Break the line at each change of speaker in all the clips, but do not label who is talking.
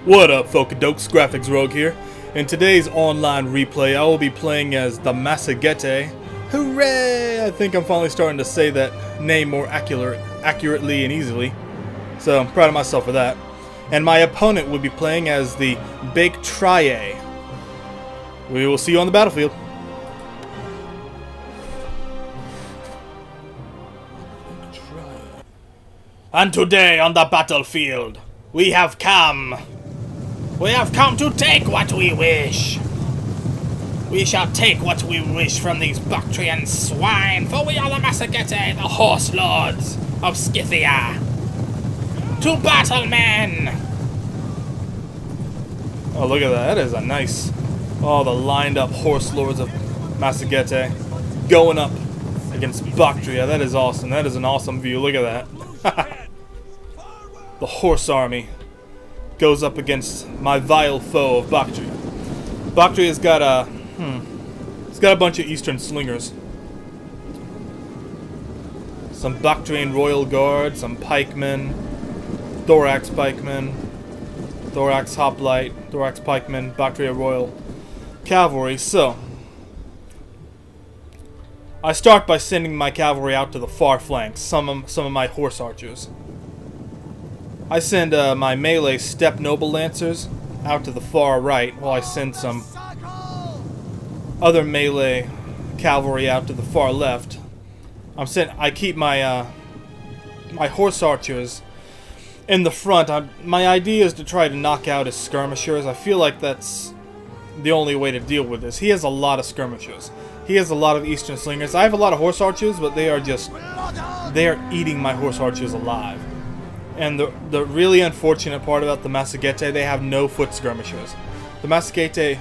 What up, Folkadokes? Graphics Rogue here. In today's online replay, I will be playing as the Massegetae. Hooray! I think I'm finally starting to say that name more accurately and easily. So, I'm proud of myself for that. And my opponent will be playing as the Baktria. We will see you on the battlefield. And today on the battlefield, we have come to take what we wish. We shall take what we wish from these Bactrian swine, for we are the Massegetae, the horse lords of Scythia. To battle, men! Oh, look at that. That is a nice... Oh, the lined up horse lords of Massegetae going up against Baktria. That is awesome. That is an awesome view. Look at that. The horse army goes up against my vile foe of Baktria. Baktria's got a it's got a bunch of Eastern slingers. Some Bactrian Royal Guard, some pikemen, thorax pikemen, thorax hoplite, thorax pikemen, Baktria Royal Cavalry. So I start by sending my cavalry out to the far flanks, some of my horse archers. I send my melee steppe noble lancers out to the far right, while I send some other melee cavalry out to the far left. I keep my my horse archers in the front. My idea is to try to knock out his skirmishers. I feel like that's the only way to deal with this. He has a lot of skirmishers. He has a lot of Eastern slingers. I have a lot of horse archers, but they are eating my horse archers alive. And the really unfortunate part about the Massegetae, they have no foot skirmishers. The Massegetae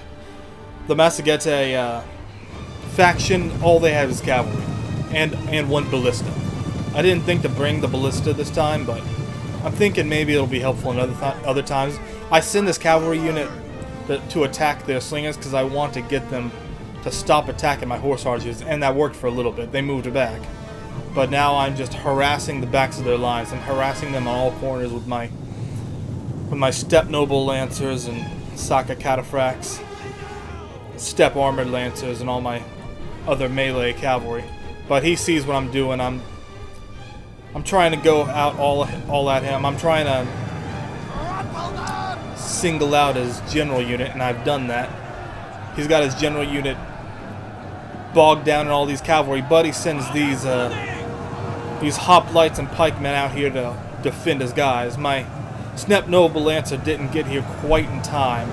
faction, all they have is cavalry and one ballista. I didn't think to bring the ballista this time, but I'm thinking maybe it'll be helpful in other times. I send this cavalry unit to attack their slingers because I want to get them to stop attacking my horse archers, and that worked for a little bit. They moved back. But now I'm just harassing the backs of their lines. I'm harassing them on all corners with my steppe noble lancers and Saka cataphracts, steppe armored lancers, and all my other melee cavalry. But he sees what I'm doing. I'm trying to go out all at him. I'm trying to single out his general unit, and I've done that. He's got his general unit bogged down in all these cavalry, but he sends these hoplites and pikemen out here to defend his guys. My steppe noble lancer didn't get here quite in time,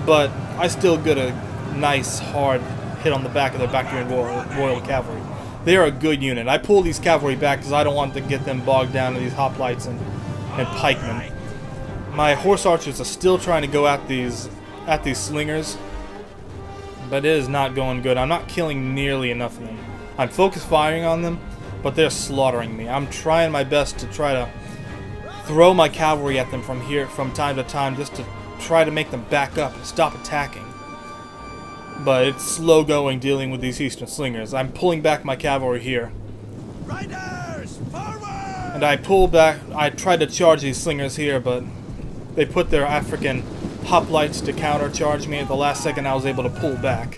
but I still get a nice hard hit on the back of their Bactrian Royal Cavalry. They are a good unit. I pull these cavalry back because I don't want to get them bogged down in these hoplites and pikemen. My horse archers are still trying to go at these slingers, but it is not going good. I'm not killing nearly enough of them. I'm focus firing on them, but they're slaughtering me. I'm trying my best to try to throw my cavalry at them from time to time, just to try to make them back up and stop attacking. But it's slow going dealing with these Eastern slingers. I'm pulling back my cavalry here.
Riders, forward!
And I pull back. I tried to charge these slingers here, but they put their African hoplites to countercharge me. At the last second, I was able to pull back.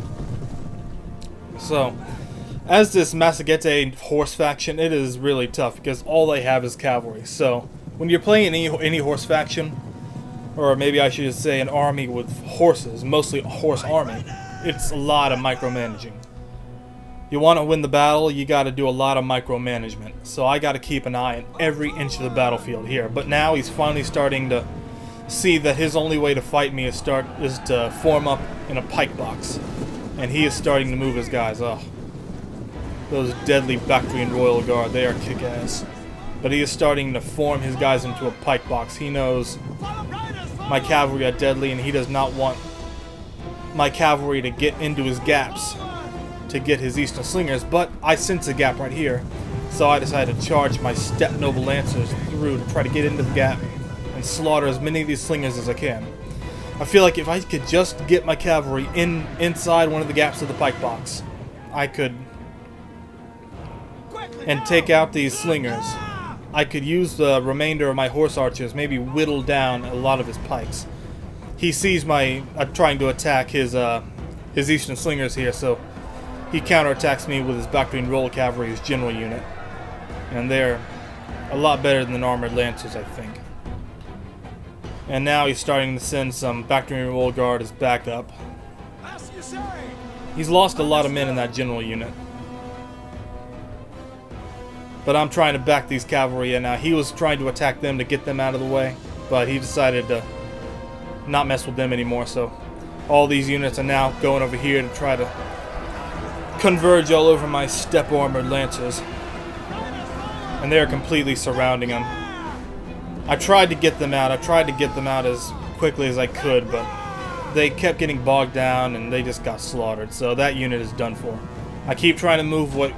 So, as this Massegetae horse faction, it is really tough because all they have is cavalry. So, when you're playing any horse faction, or maybe I should say an army with horses, mostly a horse army, it's a lot of micromanaging. You want to win the battle, you got to do a lot of micromanagement. So I got to keep an eye on every inch of the battlefield here. But now he's finally starting to see that his only way to fight me is to form up in a pike box, and he is starting to move his guys. Oh. Those deadly Bactrian Royal Guard, they are kick-ass. But he is starting to form his guys into a pike box. He knows my cavalry are deadly, and he does not want my cavalry to get into his gaps to get his Eastern slingers. But I sense a gap right here, so I decided to charge my steppe noble lancers through to try to get into the gap and slaughter as many of these slingers as I can. I feel like if I could just get my cavalry inside one of the gaps of the pike box, I could and take out these slingers. I could use the remainder of my horse archers, maybe whittle down a lot of his pikes. he sees my trying to attack his Eastern Slingers here, so he counterattacks me with his Bactrian Roll Cavalry, his general unit. And they're a lot better than Armored Lancers, I think. And now he's starting to send some Bactrian Roll Guard as backup.
As you say.
He's lost a lot of men in that general unit. But I'm trying to back these cavalry in now. He was trying to attack them to get them out of the way, but he decided to not mess with them anymore, so all these units are now going over here to try to converge all over my Steppe Armored Lancers. And they are completely surrounding him. I tried to get them out. I tried to get them out as quickly as I could, but they kept getting bogged down and they just got slaughtered. So that unit is done for. I keep trying to move what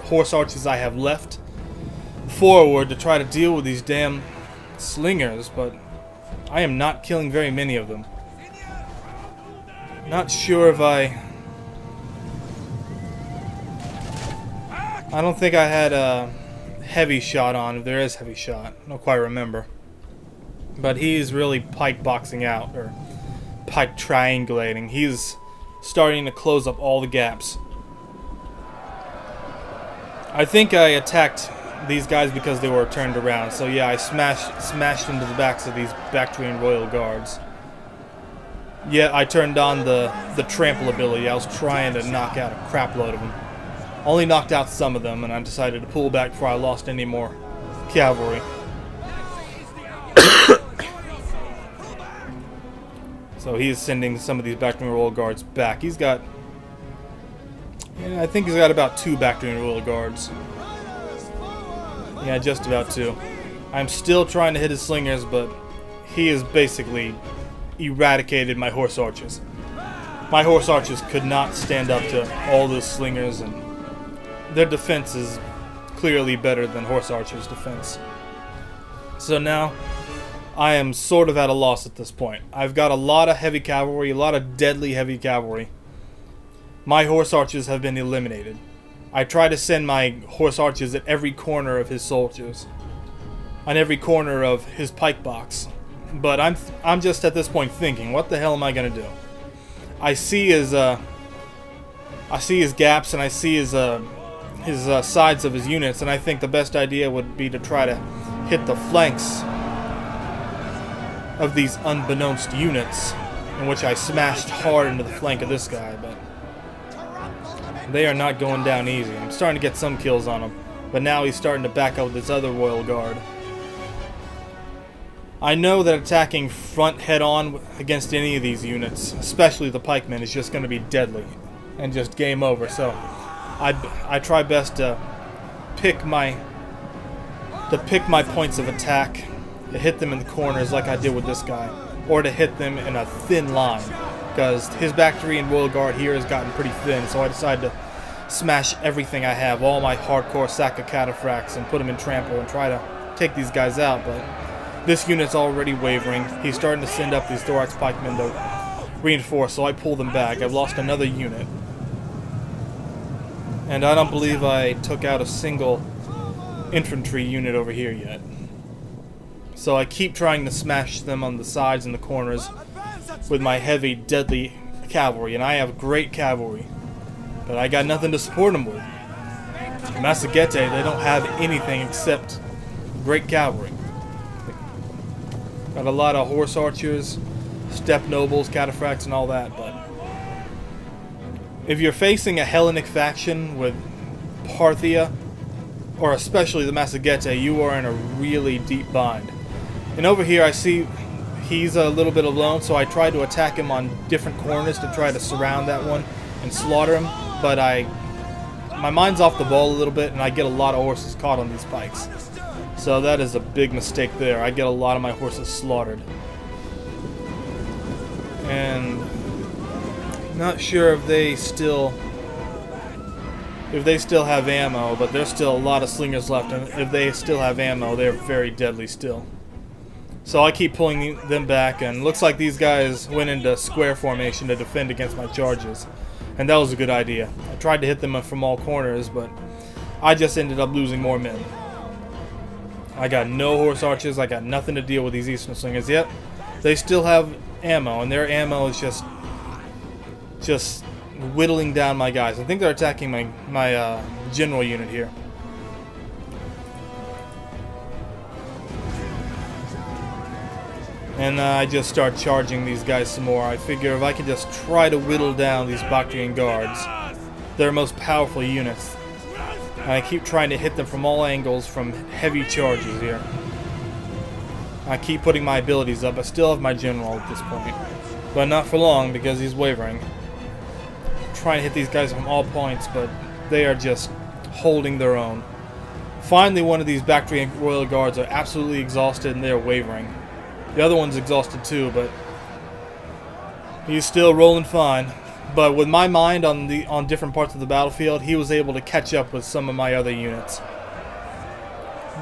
horse archers I have left forward to try to deal with these damn slingers, but I am not killing very many of them. Not sure if I don't think I had a heavy shot on, if there is heavy shot. I don't quite remember. But he's really pike boxing out, or pike triangulating. He's starting to close up all the gaps. I think I attacked these guys because they were turned around. So yeah, I smashed into the backs of these Bactrian Royal Guards. Yeah, I turned on the trample ability. I was trying to knock out a crap load of them. Only knocked out some of them, and I decided to pull back before I lost any more cavalry. So he's sending some of these Bactrian Royal Guards back. He's got, yeah, I think he's got about 2 Bactrian Royal Guards. Yeah, just about 2. I'm still trying to hit his slingers, but he has basically eradicated my horse archers. My horse archers could not stand up to all those slingers, and their defense is clearly better than horse archers' defense. So now I am sort of at a loss at this point. I've got a lot of heavy cavalry, a lot of deadly heavy cavalry. My horse archers have been eliminated. I try to send my horse archers at every corner of his soldiers, on every corner of his pike box. But I'm just at this point thinking, what the hell am I gonna do? I see his gaps, and I see his sides of his units, and I think the best idea would be to try to hit the flanks of these unbeknownst units, in which I smashed hard into the flank of this guy, but they are not going down easy. I'm starting to get some kills on him, but now he's starting to back up with this other Royal Guard. I know that attacking front head-on against any of these units, especially the pikemen, is just going to be deadly and just game over, so I try best to pick my points of attack, to hit them in the corners like I did with this guy, or to hit them in a thin line, because his Bactrian Royal Guard here has gotten pretty thin, so I decided to smash everything I have, all my hardcore sack of cataphracts, and put them in trample and try to take these guys out. But this unit's already wavering. He's starting to send up these thorax pikemen to reinforce, so I pull them back. I've lost another unit, and I don't believe I took out a single infantry unit over here yet. So I keep trying to smash them on the sides and the corners with my heavy, deadly cavalry, and I have great cavalry, but I got nothing to support them with. Massegetae, they don't have anything except great cavalry. Got a lot of horse archers, steppe nobles, cataphracts, and all that, but if you're facing a Hellenic faction with Parthia, or especially the Massegetae, you are in a really deep bind. And over here I see he's a little bit alone, so I try to attack him on different corners to try to surround that one and slaughter him, but my mind's off the ball a little bit, and I get a lot of horses caught on these pikes. So that is a big mistake there. I get a lot of my horses slaughtered. And not sure if they still have ammo, but there's still a lot of slingers left, and if they still have ammo, they're very deadly still. So I keep pulling them back, and looks like these guys went into square formation to defend against my charges. And that was a good idea. I tried to hit them from all corners, but I just ended up losing more men. I got no horse archers, I got nothing to deal with these Eastern Slingers. Yep, they still have ammo, and their ammo is just whittling down my guys. I think they're attacking my general unit here. And I just start charging these guys some more. I figure if I can just try to whittle down these Bactrian guards, their most powerful units. And I keep trying to hit them from all angles from heavy charges here. I keep putting my abilities up. I still have my general at this point. But not for long because he's wavering. I'm trying to hit these guys from all points, but they are just holding their own. Finally, one of these Bactrian Royal Guards are absolutely exhausted and they're wavering. The other one's exhausted too, but he's still rolling fine. But with my mind on different parts of the battlefield, he was able to catch up with some of my other units.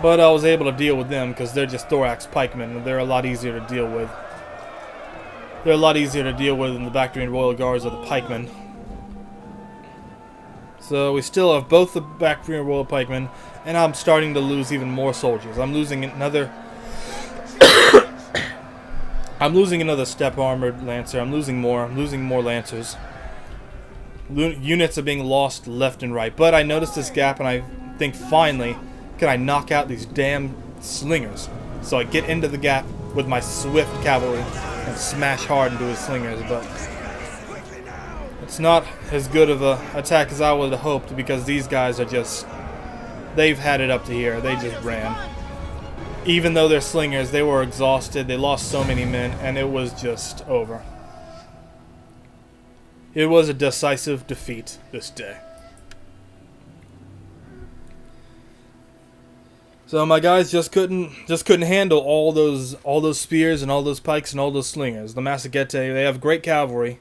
But I was able to deal with them because they're just thorax pikemen, and they're a lot easier to deal with. They're a lot easier to deal with than the Bactrian Royal Guards or the pikemen. So we still have both the Bactrian Royal pikemen, and I'm starting to lose even more soldiers. I'm losing another step armored lancer. I'm losing more lancers. Units are being lost left and right. But I noticed this gap and I think finally can I knock out these damn slingers. So I get into the gap with my swift cavalry and smash hard into his slingers. But it's not as good of an attack as I would have hoped because these guys are just... they've had it up to here. They just ran. Even though they're slingers, they were exhausted. They lost so many men, and it was just over. It was a decisive defeat this day. So my guys just couldn't handle all those spears and all those pikes and all those slingers. The Massegetae, they have great cavalry.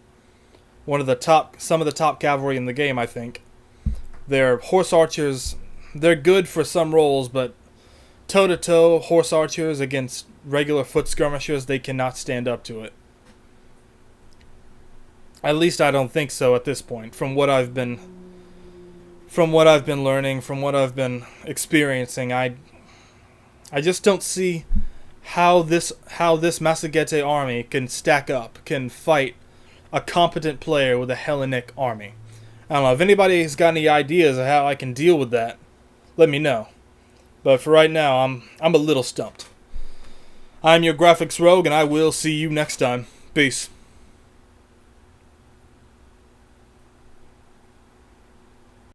Some of the top cavalry in the game, I think. Their horse archers, they're good for some roles, but toe-to-toe horse archers against regular foot skirmishers, they cannot stand up to it. At least I don't think so at this point. From what I've been learning, from what I've been experiencing, I just don't see how this Massegetae army can stack up, can fight a competent player with a Hellenic army. I don't know if anybody's got any ideas of how I can deal with that. Let me know. But for right now, I'm a little stumped. I'm your graphics rogue, and I will see you next time. Peace.